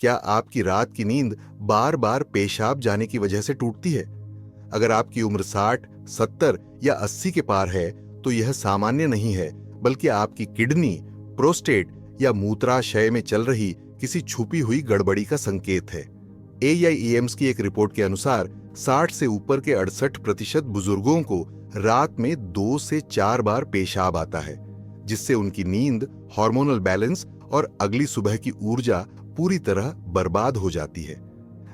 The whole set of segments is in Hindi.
क्या आपकी रात की नींद बार बार पेशाब जाने की वजह से टूटती है? अगर आपकी उम्र 60, 70 या 80 के पार है तो यह सामान्य नहीं है, बल्कि आपकी किडनी, प्रोस्टेट या मूत्राशय में चल रही किसी छुपी हुई गड़बड़ी का संकेत है। AIEMS की एक रिपोर्ट के अनुसार 60 से ऊपर के 68% बुजुर्गों को रात में 2 से 4 बार पेशाब आता है, जिससे उनकी नींद, हार्मोनल बैलेंस और अगली सुबह की ऊर्जा पूरी तरह बर्बाद हो जाती है।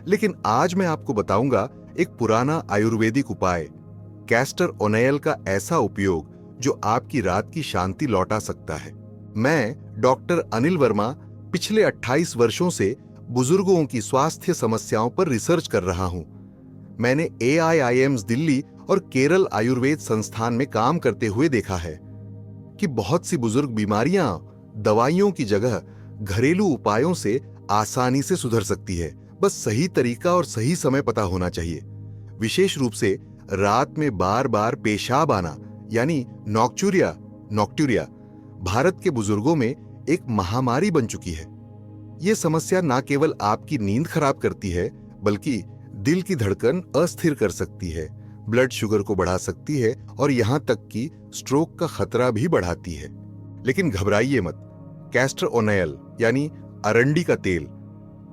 लेकिन आज मैं आपको बताऊंगा एक पुराना आयुर्वेदिक उपाय, कैस्टर ओनेल का ऐसा उपयोग जो आपकी रात की शांति लौटा सकता है। मैं डॉक्टर अनिल वर्मा पिछले 28 वर्षों से बुजुर्गों की स्वास्थ्य समस्याओं पर रिसर्च कर रहा हूं। मैंने AIIMS दिल्ली और केरल आयुर्वेद संस्थान में काम करते हुए देखा है कि बहुत सी बुजुर्ग बीमारियां दवाइयों की जगह घरेलू उपायों से आसानी से सुधर सकती है। बस सही तरीका और सही समय पता होना चाहिए। विशेष रूप से रात में बार बार पेशाब आना यानी नॉक्टूरिया भारत के बुजुर्गों में एक महामारी बन चुकी है। यह समस्या न केवल आपकी नींद खराब करती है, बल्कि दिल की धड़कन अस्थिर कर सकती है, ब्लड शुगर को बढ़ा सकती है और यहां तक कि स्ट्रोक का खतरा भी बढ़ाती है। लेकिन घबराइए मत। कैस्टर ओनेल यानी अरंडी का तेल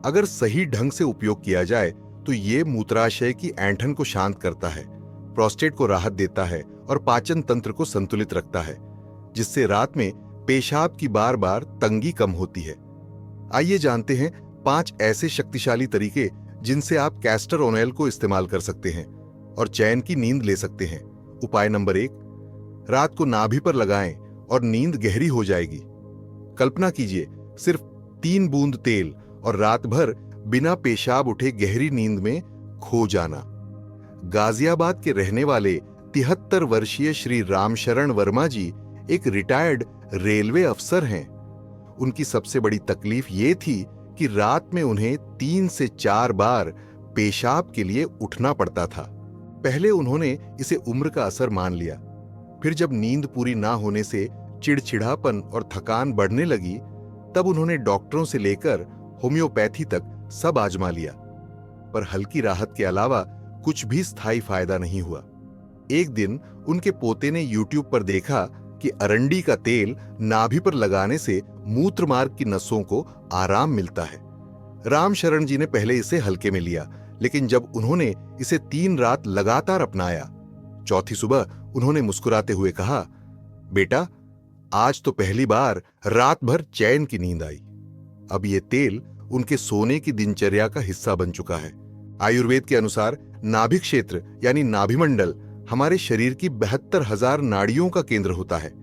अगर सही ढंग से उपयोग किया जाए तो ये मूत्राशय की ऐंठन को शांत करता है, प्रोस्टेट को राहत देता है और पाचन तंत्र को संतुलित रखता है, जिससे रात में पेशाब की बार बार तंगी कम होती है। आइए जानते हैं 5 ऐसे शक्तिशाली तरीके जिनसे आप कैस्टर ओनेल को इस्तेमाल कर सकते हैं और चैन की नींद ले सकते हैं। उपाय नंबर 1, रात को नाभि पर लगाएं और नींद गहरी हो जाएगी। कल्पना कीजिए, सिर्फ 3 बूंद तेल और रात भर बिना पेशाब उठे गहरी नींद में खो जाना। गाजियाबाद के रहने वाले 73 वर्षीय श्री रामशरण वर्मा जी एक रिटायर्ड रेलवे अफसर हैं। उनकी सबसे बड़ी तकलीफ ये थी कि रात में उन्हें 3 से 4 बार पेशाब के लिए उठना पड़ता था। पहले उन्होंने इसे उम्र का असर मान लिया, फिर जब नींद पूरी ना होने से चिड़चिड़ापन और थकान बढ़ने लगी, तब उन्होंने डॉक्टरों से लेकर होम्योपैथी तक सब आजमा लिया, पर हल्की राहत के अलावा कुछ भी स्थायी फायदा नहीं हुआ। एक दिन उनके पोते ने YouTube पर देखा कि अरंडी का तेल नाभि पर लगाने से मूत्र मार्ग की नसों को आराम मिलता है। रामशरण जी ने पहले इसे हल्के में लिया, लेकिन जब उन्होंने इसे 3 रात लगातार अपनाया, चौथी सुबह उन्होंने मुस्कुराते हुए कहा, बेटा, आज तो पहली बार रात भर चैन की नींद आई। अब ये तेल उनके सोने की दिनचर्या का हिस्सा बन चुका है। आयुर्वेद के अनुसार नाभि क्षेत्र यानी नाभिमंडल हमारे शरीर की 72,000 नाड़ियों का केंद्र होता है।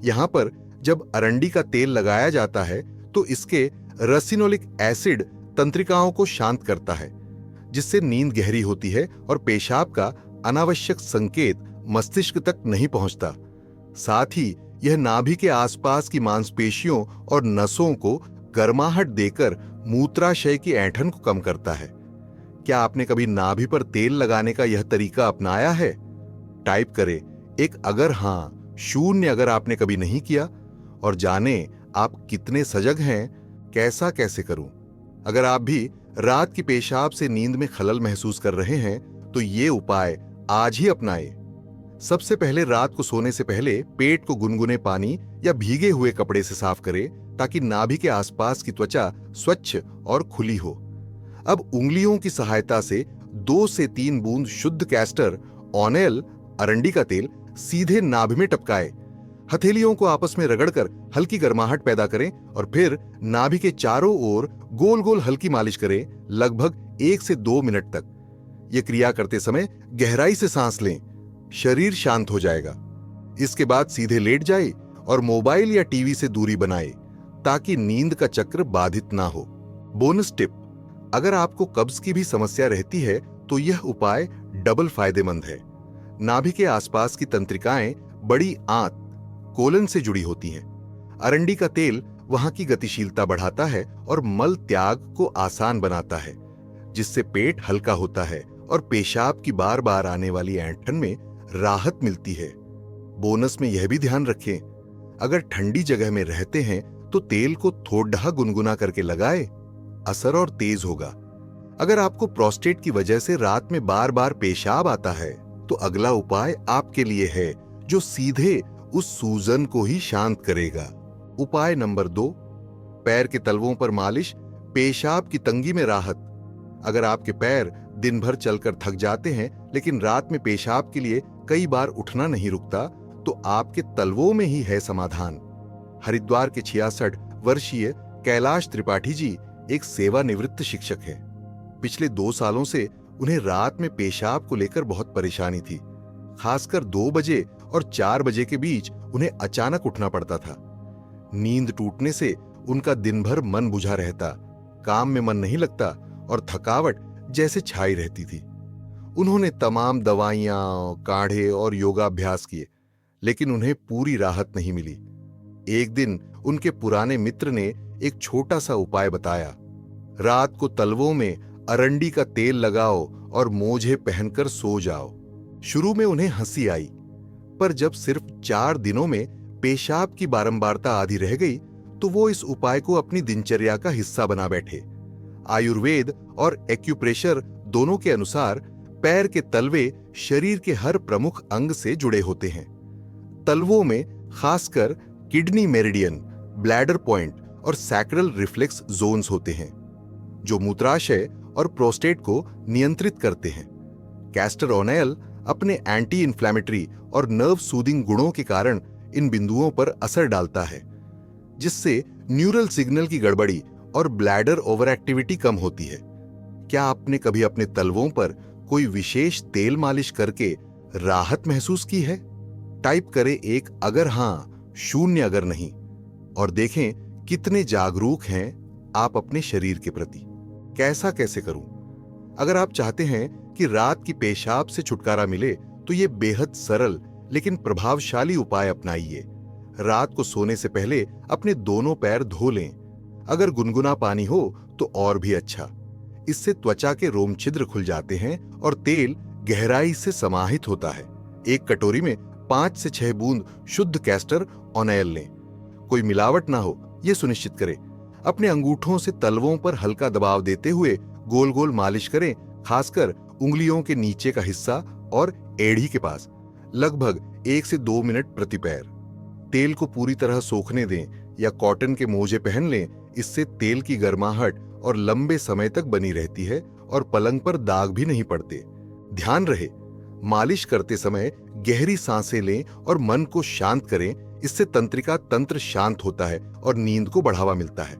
यहां पर जब अरंडी का तेल लगाया जाता है तो इसके रसिनोलिक एसिड तंत्रिकाओं को शांत करता है, जिससे नींद गहरी होती है और पेशाब का अनावश्यक संकेत मस्तिष्क तक नहीं पहुंचता। साथ ही यह नाभि के आसपास की मांसपेशियों और नसों को गर्माहट देकर मूत्राशय की ऐंठन को कम करता है। क्या आपने कभी नाभि पर तेल लगाने का यह तरीका अपनाया है? टाइप करें एक अगर हां, 0 अगर आपने कभी नहीं किया, और जाने आप कितने सजग हैं। कैसे करूं? अगर आप भी रात की पेशाब से नींद में खलल महसूस कर रहे हैं तो ये उपाय आज ही अपनाएं। सबसे पहले रात को सोने से पहले पेट को गुनगुने पानी या भीगे हुए कपड़े से साफ करें, ताकि नाभि के आसपास की त्वचा स्वच्छ और खुली हो। अब उंगलियों की सहायता से 2 से 3 बूंद शुद्ध कैस्टर ओनेल अरंडी का तेल सीधे नाभि में टपकाएं। हथेलियों को आपस में रगड़कर हल्की गर्माहट पैदा करें और फिर नाभि के चारों ओर गोल गोल हल्की मालिश करें, लगभग 1 से 2 मिनट तक। यह क्रिया करते समय गहराई से सांस लें, शरीर शांत हो जाएगा। इसके बाद सीधे लेट जाए और मोबाइल या टीवी से दूरी बनाए, ताकि नींद का चक्र बाधित ना हो। बोनस टिप, अगर आपको कब्ज की भी समस्या रहती है तो यह उपाय डबल फायदेमंद है। नाभि के आसपास की तंत्रिकाएं बड़ी आंत कोलन से जुड़ी होती हैं। अरंडी का तेल वहां की गतिशीलता बढ़ाता है और मल त्याग को आसान बनाता है, जिससे पेट हल्का होता है और पेशाब की बार बार आने वाली ऐंठन में राहत मिलती है। बोनस में यह भी ध्यान रखें, अगर ठंडी जगह में रहते हैं तो तेल को थोड़ा गुनगुना करके लगाएं। असर और तेज होगा। अगर आपको प्रोस्टेट की वजह से रात में बार बार पेशाब आता है तो अगला उपाय आपके लिए है जो सीधे उस सूजन को ही शांत करेगा। उपाय नंबर 2, पैर के तलवों पर मालिश, पेशाब की तंगी में राहत। अगर आपके पैर दिन भर चलकर थक जाते हैं लेकिन रात में पेशाब के लिए कई बार उठना नहीं रुकता, तो आपके तलवों में ही है समाधान। हरिद्वार के 66 वर्षीय कैलाश त्रिपाठी जी एक सेवानिवृत्त शिक्षक हैं। पिछले 2 सालों से उन्हें रात में पेशाब को लेकर बहुत परेशानी थी। खासकर 2 बजे और 4 बजे के बीच उन्हें अचानक उठना पड़ता था। नींद टूटने से उनका दिन भर मन बुझा रहता, काम में मन नहीं लगता और थकावट जैसे छाई रहती थी। उन्होंने तमाम दवाइयां, काढ़े और योगाभ्यास किए, लेकिन उन्हें पूरी राहत नहीं मिली। एक दिन उनके पुराने मित्र ने एक छोटा सा उपाय बताया। रात को तलवों में अरंडी का तेल लगाओ और मोजे पहनकर सो जाओ। शुरू में उन्हें हंसी आई, पर जब सिर्फ 4 दिनों में पेशाब की बारंबारता आधी रह गई तो वो इस उपाय को अपनी दिनचर्या का हिस्सा बना बैठे। आयुर्वेद और एक्यूप्रेशर दोनों के अनुसार पैर के तलवे शरीर के हर प्रमुख अंग से जुड़े होते हैं। तलवों में खासकर किडनी मेरिडियन, ब्लैडर पॉइंट और सैक्रल रिफ्लेक्स जोन्स होते हैं जो मूत्राशय और प्रोस्टेट को नियंत्रित करते हैं। कैस्टर ओनेल अपने एंटी इन्फ्लेमेटरी और नर्व सूदिंग गुणों के कारण इन बिंदुओं पर असर डालता है, जिससे न्यूरल सिग्नल की गड़बड़ी और ब्लैडर ओवर एक्टिविटी कम होती है। क्या आपने कभी अपने तलवों पर कोई विशेष तेल मालिश करके राहत महसूस की है? टाइप करें 1 अगर हां, 0 अगर नहीं, और देखें कितने जागरूक हैं आप अपने शरीर के प्रति। कैसा कैसे करूं? अगर आप चाहते हैं कि रात की पेशाब से छुटकारा मिले तो ये बेहद सरल लेकिन प्रभावशाली उपाय अपनाइए। रात को सोने से पहले अपने दोनों पैर धो लें। अगर गुनगुना पानी हो तो और भी अच्छा। इससे त्वचा के रोम छिद्र खुल जाते हैं और तेल गहराई से समाहित होता है। एक कटोरी में 5 से 6 बूंद शुद्ध कैस्टर ओनेल लें। कोई मिलावट ना हो, यह सुनिश्चित करें। अपने अंगूठों से तलवों पर हल्का दबाव देते हुए गोल गोल मालिश करें, खासकर उंगलियों के नीचे का हिस्सा और एड़ी के पास, लगभग 1 से 2 मिनट प्रति पैर। तेल को पूरी तरह सोखने दें या कॉटन के मोजे पहन लें। इससे तेल की गर्माहट और लंबे समय तक बनी रहती है और पलंग पर दाग भी नहीं पड़ते। ध्यान रहे, मालिश करते समय गहरी सांसें लें और मन को शांत करें। इससे तंत्रिका तंत्र शांत होता है और नींद को बढ़ावा मिलता है।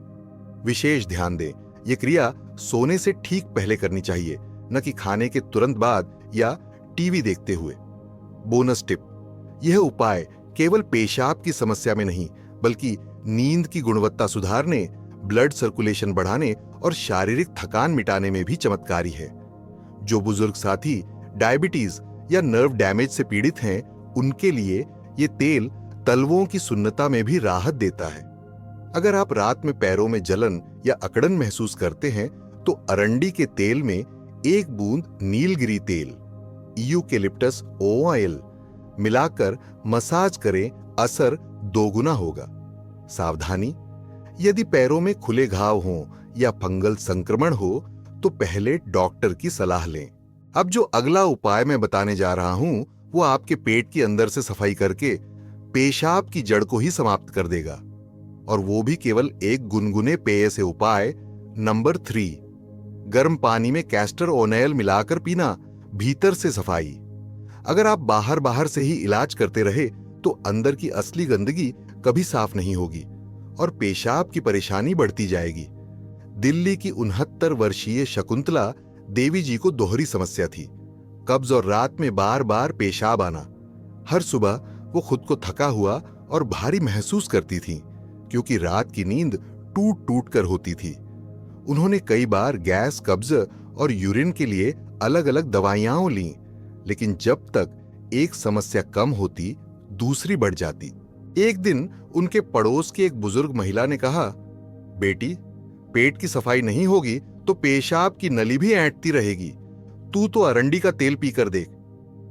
विशेष ध्यान दें, यह क्रिया सोने से ठीक पहले करनी चाहिए, न कि खाने के तुरंत बाद या टीवी देखते हुए। बोनस टिप, यह उपाय केवल पेशाब की समस्या में नहीं बल्कि नींद की गुणवत्ता सुधारने, ब्लड सर्कुलेशन बढ़ाने और शारीरिक थकान मिटाने में भी चमत्कारी है। जो बुजुर्ग साथी डायबिटीज या नर्व डैमेज से पीड़ित हैं, उनके लिए ये तेल तलवों की सुन्नता में भी राहत देता है। अगर आप रात में पैरों में जलन या अकड़न महसूस करते हैं तो अरंडी के तेल में 1 बूंद नीलगिरी तेल, यूकेलिप्टस ऑयल मिलाकर मसाज करें, असर 2 गुना होगा। सावधानी, यदि पैरों में खुले घाव हों या फंगल संक्रमण हो तो पहले डॉक्टर की सलाह लें। अब जो अगला उपाय मैं बताने जा रहा हूं वो आपके पेट के अंदर से सफाई करके पेशाब की जड़ को ही समाप्त कर देगा, और वो भी केवल एक गुनगुने पेय से। उपाय नंबर 3, गर्म पानी में कैस्टर ओनेल मिलाकर पीना, भीतर से सफाई। अगर आप बाहर बाहर से ही इलाज करते रहे तो अंदर की असली गंदगी कभी साफ नहीं होगी और पेशाब की परेशानी बढ़ती जाएगी। दिल्ली की 69 वर्षीय शकुंतला देवी जी को दोहरी समस्या थी, कब्ज और रात में बार बार पेशाब आना। हर सुबह वो खुद को थका हुआ और भारी महसूस करती थीं, क्योंकि रात की नींद टूट टूट कर होती थी। उन्होंने कई बार गैस, कब्ज और यूरिन के लिए अलग अलग दवाइयां लीं, लेकिन जब तक एक समस्या कम होती दूसरी बढ़ जाती। एक दिन उनके पड़ोस की एक बुजुर्ग महिला ने कहा, बेटी, पेट की सफाई नहीं होगी तो पेशाब की नली भी ऐंठती रहेगी। तू तो अरंडी का तेल पीकर देख।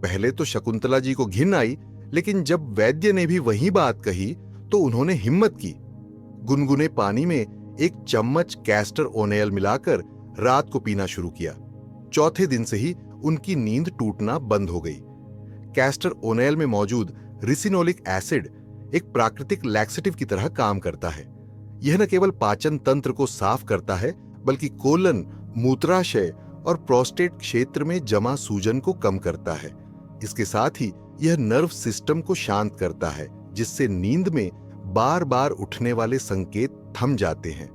पहले तो शकुंतला जी को घिन आई, लेकिन जब वैद्य ने भी वही बात कही तो उन्होंने हिम्मत की। गुनगुने पानी में 1 चम्मच कैस्टर ओनेल मिलाकर रात को पीना शुरू किया। चौथे दिन से ही उनकी नींद टूटना बंद हो गई। कैस्टर ओनेल में मौजूद रिसिनोलिक एसिड एक प्राकृतिक लैक्सेटिव की तरह काम करता है। यह न केवल पाचन तंत्र को साफ करता है, बल्कि कोलन, मूत्राशय और प्रोस्टेट क्षेत्र में जमा सूजन को कम करता है। इसके साथ ही यह नर्व सिस्टम को शांत करता है, जिससे नींद में बार बार उठने वाले संकेत थम जाते हैं।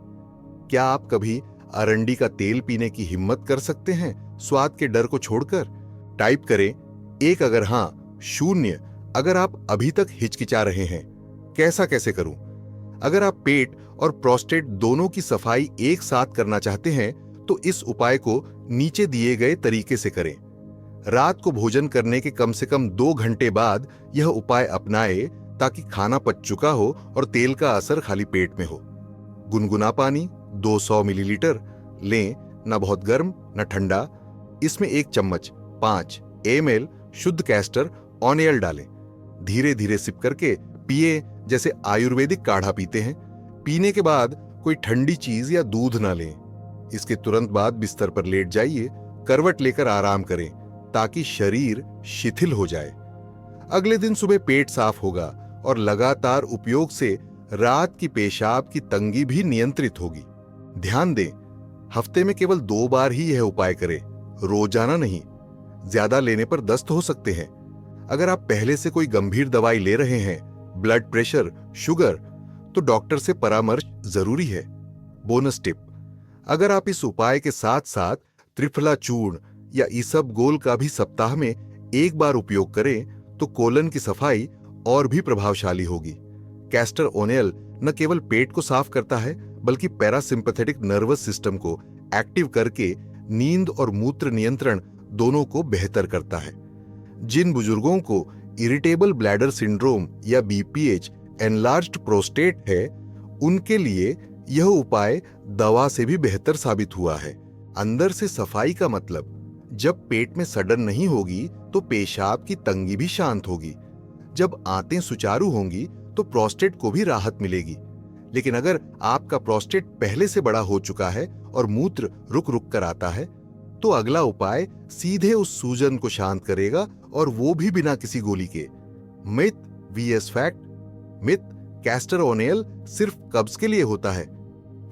क्या आप कभी अरंडी का तेल पीने की हिम्मत कर सकते हैं, स्वाद के डर को छोड़कर? टाइप करें 1 अगर हां, 0 अगर आप अभी तक हिचकिचा रहे हैं। कैसा कैसे करूं? अगर आप पेट और प्रोस्टेट दोनों की सफाई एक साथ करना चाहते हैं तो इस उपाय को नीचे दिए गए तरीके से करें। रात को भोजन करने के कम से कम 2 घंटे बाद यह उपाय अपनाएं, ताकि खाना पच चुका हो और तेल का असर खाली पेट में हो। गुनगुना पानी 200 मिलीलीटर लें, न बहुत गर्म न ठंडा। इसमें 1 चम्मच 5 ml शुद्ध कैस्टर ओनेल डालें। धीरे धीरे सिप करके पिए, जैसे आयुर्वेदिक काढ़ा पीते हैं। पीने के बाद कोई ठंडी चीज या दूध ना लें। इसके तुरंत बाद बिस्तर पर लेट जाइए, करवट लेकर आराम करें, ताकि शरीर शिथिल हो जाए। अगले दिन सुबह पेट साफ होगा और लगातार उपयोग से रात की पेशाब की तंगी भी नियंत्रित होगी। ध्यान दें, हफ्ते में केवल 2 बार ही यह उपाय करें, रोजाना नहीं। ज्यादा लेने पर दस्त हो सकते हैं। अगर आप पहले से कोई गंभीर दवाई ले रहे हैं, ब्लड प्रेशर, शुगर, तो डॉक्टर से परामर्श जरूरी है। बोनस टिप, अगर आप इस उपाय के साथ साथ त्रिफला चूर्ण या ईसबगोल का भी सप्ताह में 1 बार उपयोग करें तो कोलन की सफाई और भी प्रभावशाली होगी। कैस्टर ओनेल न केवल पेट को साफ करता है, बल्कि पैरासिम्पैथेटिक नर्वस सिस्टम को एक्टिव करके नींद और मूत्र नियंत्रण दोनों को बेहतर करता है। जिन बुजुर्गों को इरिटेबल ब्लैडर सिंड्रोम या बीपीएच, एनलार्ज्ड प्रोस्टेट है, उनके लिए यह उपाय दवा से भी बेहतर साबित हुआ है। अंदर से सफाई का मतलब, जब पेट में सड़न नहीं होगी तो पेशाब की तंगी भी शांत होगी। जब आंतें सुचारू होंगी तो प्रोस्टेट को भी राहत मिलेगी। लेकिन अगर आपका प्रोस्टेट पहले से बड़ा हो चुका है और मूत्र रुक रुक कर आता है, तो अगला उपाय सीधे उस सूजन को शांत करेगा, और वो भी बिना किसी गोली के। Myth vs fact. Myth, castor O'Neill सिर्फ कब्ज के लिए होता है।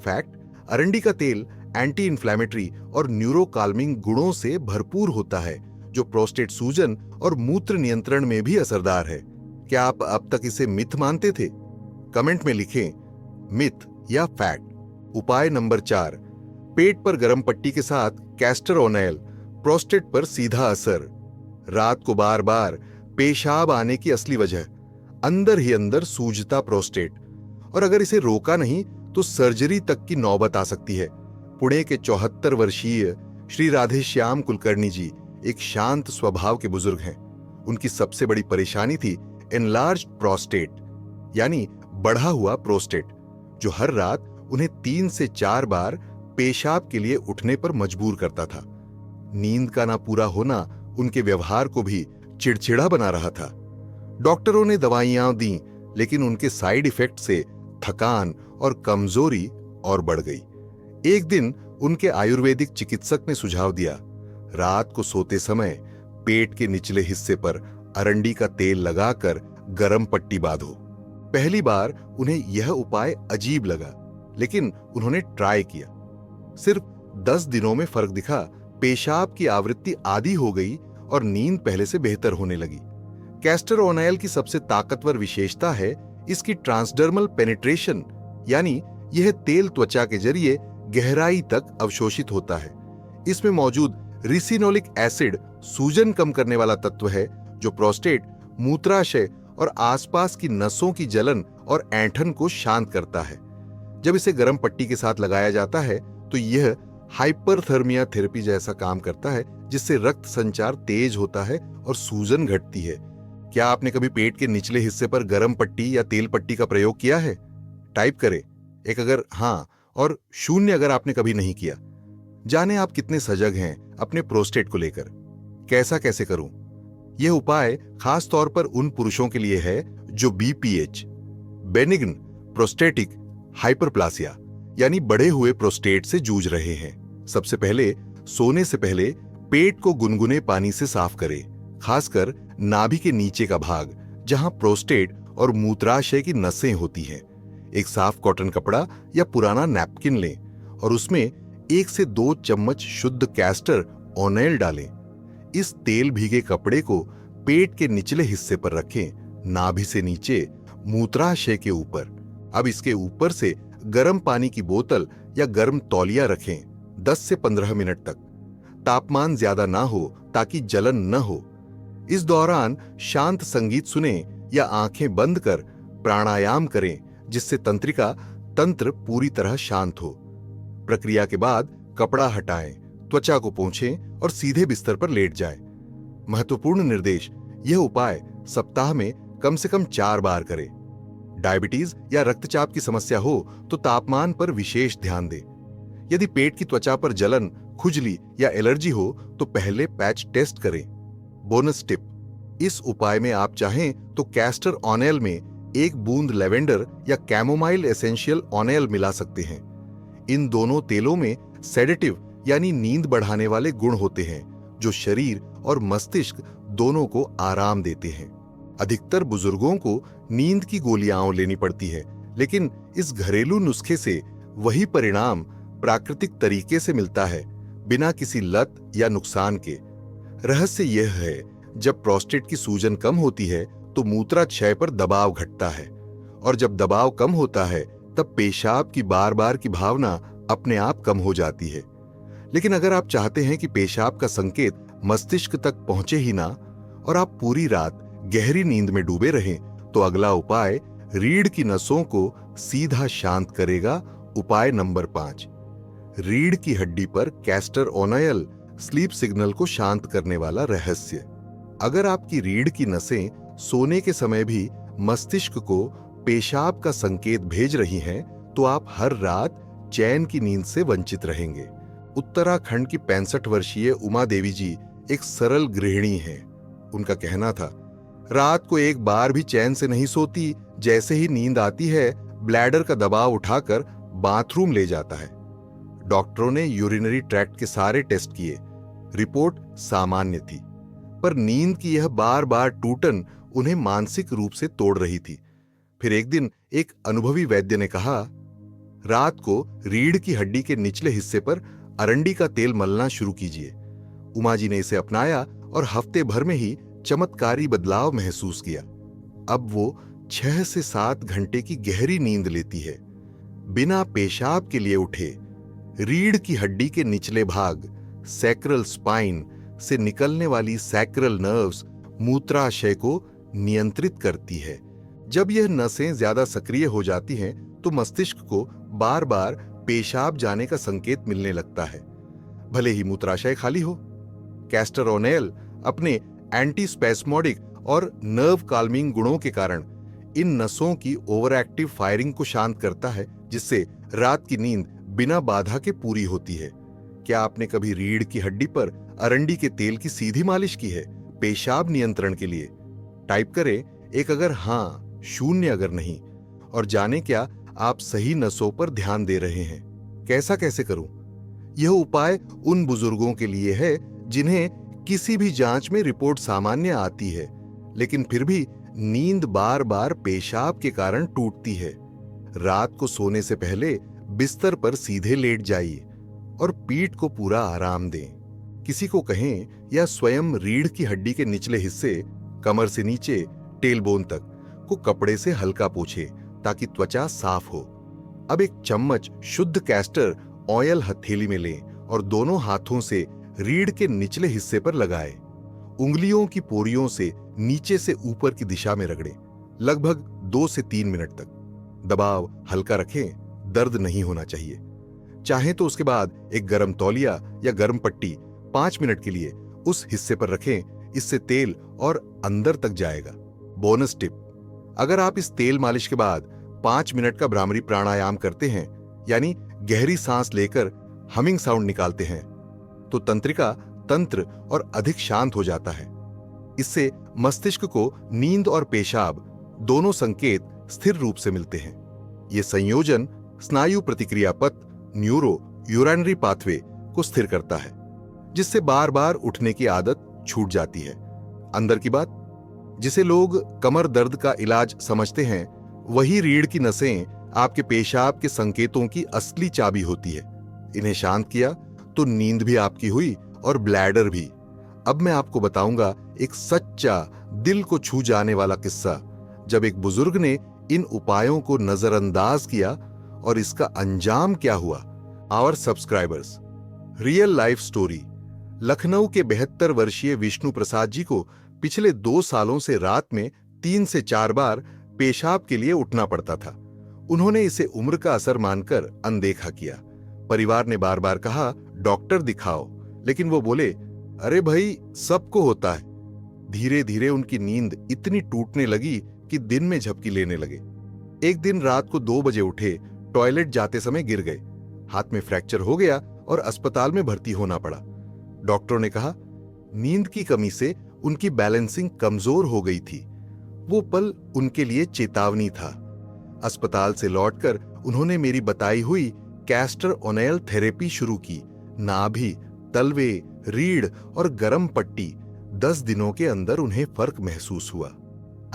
फैक्ट, अरंडी का तेल एंटी इंफ्लेमेटरी और न्यूरोकाल्मिंग गुणों से भरपूर होता है, जो प्रोस्टेट सूजन और मूत्र नियंत्रण में भी असरदार है। क्या आप अब तक इसे मिथ मानते थे? कमेंट में लिखें मिथ या फैक्ट। उपाय नंबर 4, पेट पर गर्म पट्टी के साथ कैस्टर ओनेल, प्रोस्टेट पर सीधा असर। रात को बार बार पेशाब आने की असली वजह, अंदर ही अंदर सूजता प्रोस्टेट। और अगर इसे रोका नहीं तो सर्जरी तक की नौबत आ सकती है। पुणे के 74 वर्षीय श्री राधेश्याम कुलकर्णी जी एक शांत स्वभाव के बुजुर्ग हैं। उनकी सबसे बड़ी परेशानी थी एनलार्ज्ड प्रोस्टेट, यानी बढ़ा हुआ प्रोस्टेट, जो हर रात उन्हें 3 से 4 बार पेशाब के लिए उठने पर मजबूर करता था। नींद का ना पूरा होना उनके व्यवहार को भी चिड़चिड़ा बना रहा था। डॉक्टरों ने दवाइयां दी, लेकिन उनके साइड इफेक्ट से थकान और कमजोरी और बढ़ गई। एक दिन उनके आयुर्वेदिक चिकित्सक ने सुझाव दिया, रात को सोते समय पेट के निचले हिस्से पर अरंडी का तेल लगाकर गरम पट्टी बांधो। पहली बार उन्हें यह उपाय अजीब लगा, लेकिन उन्होंने ट्राई किया। सिर्फ 10 दिनों में फर्क दिखा। पेशाब की आवृत्ति आधी हो गई और नींद पहले से बेहतर होने लगी। कैस्टर ओनेल की सबसे ताकतवर विशेषता है इसकी ट्रांसडर्मल पेनिट्रेशन, यानी यह तेल त्वचा के जरिए गहराई तक अवशोषित होता है। इसमें मौजूद रिसिनोलिक एसिड सूजन कम करने वाला तत्व है, जो प्रोस्टेट, मूत्राशय और आसपास की नसों की जलन और ऐंठन को शांत करता है। जब इसे गर्म पट्टी के साथ लगाया जाता है तो यह हाइपरथर्मिया थेरेपी जैसा काम करता है, जिससे रक्त संचार तेज होता है और सूजन घटती है। क्या आपने कभी पेट के निचले हिस्से पर गर्म पट्टी या तेल पट्टी का प्रयोग किया है? टाइप करें 1 अगर हां और 0 अगर आपने कभी नहीं किया। जाने आप कितने सजग हैं अपने प्रोस्टेट को लेकर। कैसा कैसे करूं? यह उपाय खास तौर पर उन पुरुषों के लिए है जो बीपीएच, बेनिग्न प्रोस्टेटिक हाइपरप्लासिया, यानी बढ़े हुए प्रोस्टेट से जूझ रहे हैं। सबसे पहले सोने से पहले पेट को गुनगुने पानी से साफ करें, खासकर नाभि के नीचे का भाग जहां प्रोस्टेट और मूत्राशय की नसें होती हैं। एक साफ कॉटन कपड़ा या पुराना नैपकिन लें और उसमें 1 से 2 चम्मच शुद्ध कैस्टर ऑयल डालें। इस तेल भीगे कपड़े को पेट के निचले हिस्से पर रखें, नाभि से नीचे मूत्राशय के ऊपर। अब इसके ऊपर से गर्म पानी की बोतल या गर्म तौलिया रखें 10 से 15 मिनट तक। तापमान ज्यादा ना हो ताकि जलन न हो। इस दौरान शांत संगीत सुने या आंखें बंद कर प्राणायाम करें, जिससे तंत्र पूरी तरह शांत हो। प्रक्रिया के बाद कपड़ा हटाएं, त्वचा को पोंछें और सीधे बिस्तर पर लेट जाएं। महत्वपूर्ण निर्देश: यह उपाय सप्ताह में कम से कम 4 बार करें। डायबिटीज या रक्तचाप की समस्या हो तो तापमान पर विशेष ध्यान दें। यदि पेट की त्वचा पर जलन, खुजली या एलर्जी हो तो पहले पैच टेस्ट करें। बोनस टिप: इस उपाय में आप चाहें तो कैस्टर ऑयल में 1 बूंद लेवेंडर या कैमोमाइल एसेंशियल ऑयल मिला सकते हैं। इन दोनों तेलों में सेडेटिव यानी नींद बढ़ाने वाले गुण होते हैं, जो शरीर और मस्तिष्क दोनों को आराम देते हैं। अधिकतर बुजुर्गों को नींद की गोलियां लेनी पड़ती है, लेकिन इस घरेलू नुस्खे से वही परिणाम प्राकृतिक तरीके से मिलता है, बिना किसी लत या नुकसान के। रहस्य यह है, जब प्रोस्टेट की सूजन कम होती है तो मूत्राशय पर दबाव घटता है, और जब दबाव कम होता है तब पेशाब की बार बार की भावना अपने आप कम हो जाती है। लेकिन अगर आप चाहते हैं कि पेशाब का संकेत मस्तिष्क तक पहुंचे ही ना और आप पूरी रात गहरी नींद में डूबे रहें, तो अगला उपाय रीढ़ की नसों को सीधा शांत करेगा। उपाय नंबर 5: रीढ़ की हड्डी पर कैस्टर ऑयल स्लीप सिग्नल को शांत करने वाला रहस्य। अगर आपकी रीढ़ की नसें सोने के समय भी मस्तिष्क को पेशाब का संकेत भेज रही हैं, तो आप हर रात चैन की नींद से वंचित रहेंगे। उत्तराखंड की 65 वर्षीय उमा देवी जी एक सरल गृहिणी हैं। उनका कहना था, रात को एक बार भी चैन से नहीं सोती, जैसे ही नींद आती है ब्लैडर का दबाव उठाकर बाथरूम ले जाता है। डॉक्टरों ने यूरिनरी ट्रैक्ट के सारे टेस्ट किए, रिपोर्ट सामान्य थी, पर नींद की यह बार बार टूटन उन्हें मानसिक रूप से तोड़ रही थी। फिर एक दिन एक अनुभवी वैद्य ने कहा, रात को रीढ़ की हड्डी के निचले हिस्से पर अरंडी का तेल मलना शुरू कीजिए। उमा जी ने इसे अपनाया और हफ्ते भर में ही चमत्कारी बदलाव महसूस किया। अब वो 6 से 7 घंटे की गहरी नींद लेती है। बिना पेशाब के लिए उठे रीढ़ की हड्डी के निचले भाग सैक्रल स्पाइन से निकलने वाली सैक्रल नर्व्स मूत्राशय को नियंत्रित करती है। जब यह नसें ज्यादा सक्रिय हो जाती हैं तो मस्तिष्क को बार बार पेशाब जाने का संकेत मिलने लगता है, भले ही मूत्राशय खाली हो। कैस्टर ऑयल अपने एंटी स्पैस्मोडिक और नर्व काल्मिंग गुणों के कारण इन नसों की ओवरएक्टिव फायरिंग को शांत करता है, जिससे रात की नींद बिना बाधा के पूरी होती है। क्या आपने कभी रीढ़ की हड्डी पर अरंडी के तेल की सीधी मालिश की है पेशाब नियंत्रण के लिए? टाइप करें 1 अगर हाँ, 0 अगर नहीं, और जाने क्या आप सही नसों पर ध्यान दे रहे हैं। कैसे करूं? यह उपाय उन बुजुर्गों के लिए है जिन्हें किसी भी जांच में रिपोर्ट सामान्य आती है, लेकिन फिर भी नींद बार बार पेशाब के कारण टूटती है। रात को सोने से पहले बिस्तर पर सीधे लेट जाइए और पीठ को पूरा आराम दें। किसी को कहें या स्वयं रीढ़ की हड्डी के निचले हिस्से, कमर से नीचे टेलबोन तक को कपड़े से हल्का पोंछे ताकि त्वचा साफ हो। अब 1 चम्मच शुद्ध कैस्टर ऑयल हथेली में लें और दोनों हाथों से रीढ़ के निचले हिस्से पर लगाएं। उंगलियों की पोरियों से नीचे से ऊपर की दिशा में रगड़ें, लगभग 2 से 3 मिनट तक। दबाव हल्का रखें, दर्द नहीं होना चाहिए। चाहें तो उसके बाद एक गर्म तौलिया या गर्म पट्टी 5 मिनट के लिए उस हिस्से पर रखें, इससे तेल और अंदर तक जाएगा। बोनस टिप: अगर आप इस तेल मालिश के बाद 5 मिनट का भ्रामरी प्राणायाम करते हैं, यानी गहरी सांस लेकर हमिंग साउंड निकालते हैं, तो तंत्र और अधिक शांत हो जाता है। इससे मस्तिष्क को नींद और पेशाब दोनों संकेत स्थिर रूप से मिलते हैं। ये संयोजन स्नायु प्रतिक्रिया पथ न्यूरो यूरिनरी पाथवे को स्थिर करता है, जिससे बार बार उठने की आदत छूट जाती है। अंदर की बात, जिसे लोग कमर दर्द का इलाज समझते हैं, वही रीढ़ की नसें आपके पेशाब के संकेतों की असली चाबी होती है। इन्हें शांत किया तो नींद भी आपकी हुई और ब्लैडर भी। अब मैं आपको बताऊंगा एक सच्चा दिल को छू जाने वाला किस्सा, जब एक बुजुर्ग ने इन उपायों को नजरअंदाज किया और इसका अंजाम क्या हुआ। Our subscribers, real life story. Lucknow के 72 वर्षीय विष्णु प्रसाद जी को पिछले 2 सालों से रात में 3 से 4 बार पेशाब के लिए उठना पड़ता था। उन्होंने इसे उम्र का असर मानकर अनदेखा किया। परिवार ने बार बार कहा डॉक्टर दिखाओ, लेकिन वो बोले अरे भाई सबको होता है। धीरे धीरे उनकी नींद इतनी टूटने लगी कि दिन में झपकी लेने लगे। एक दिन रात को 2 बजे उठे, टॉयलेट जाते समय गिर गए, हाथ में फ्रैक्चर हो गया और अस्पताल में भर्ती होना पड़ा। डॉक्टरों ने कहा नींद की कमी से उनकी बैलेंसिंग कमजोर हो गई थी। वो पल उनके लिए चेतावनी था। अस्पताल से लौटकर उन्होंने मेरी बताई हुई कैस्टर ओनेल थेरेपी शुरू की। नाभि, तलवे, रीढ़ और गरम पट्टी, 10 दिनों के अंदर उन्हें फर्क महसूस हुआ।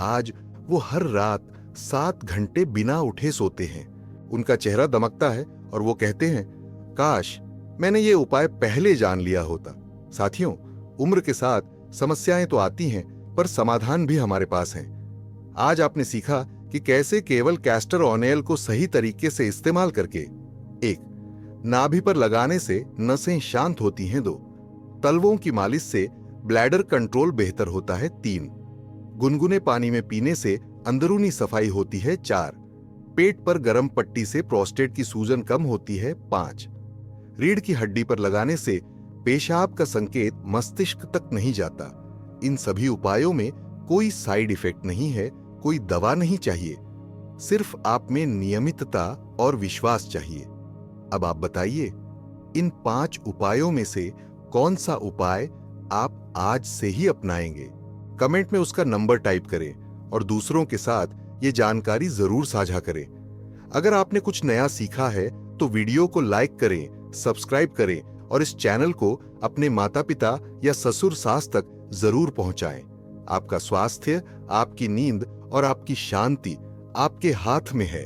आज वो हर रात 7 घंटे बिना उठे सोते हैं। उनका चेहरा दमकता है और वो कहते हैं काश मैंने ये उपाय पहले जान लिया होता। साथियों, उम्र के साथ समस्याएं तो आती हैं, पर समाधान भी हमारे पास हैं। आज आपने सीखा कि कैसे केवल कैस्टर ओनेल को सही तरीके से इस्तेमाल करके 1. नाभि पर लगाने से नसें शांत होती हैं। 2. तलवों की मालिश से ब्लैडर कंट्रोल बेहतर होता है। 3. गुनगुने पानी में पीने से अंदरूनी सफाई होती है। 4. पेट पर गर्म पट्टी से प्रोस्टेट की सूजन कम होती है। 5. रीढ़ की हड्डी पर लगाने से पेशाब का संकेत मस्तिष्क तक नहीं जाता। इन सभी उपायों में कोई साइड इफेक्ट नहीं है, कोई दवा नहीं चाहिए, सिर्फ आप में नियमितता और विश्वास चाहिए। अब आप बताइए, इन 5 उपायों में से कौन सा उपाय आप आज से ही अपनाएंगे? कमेंट में उसका नंबर टाइप करें और दूसरों के साथ ये जानकारी जरूर साझा करें। अगर आपने कुछ नया सीखा है तो वीडियो को लाइक करें, सब्सक्राइब करें और इस चैनल को अपने माता पिता या ससुर सास तक जरूर पहुंचाएं। आपका स्वास्थ्य, आपकी नींद और आपकी शांति आपके हाथ में है।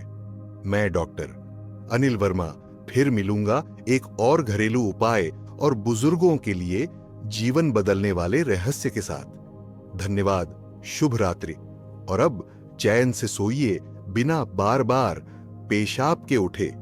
मैं डॉक्टर अनिल वर्मा फिर मिलूंगा एक और घरेलू उपाय और बुजुर्गों के लिए जीवन बदलने वाले रहस्य के साथ। धन्यवाद, शुभ रात्रि। और अब चैन से सोइए, बिना बार बार पेशाब के उठे।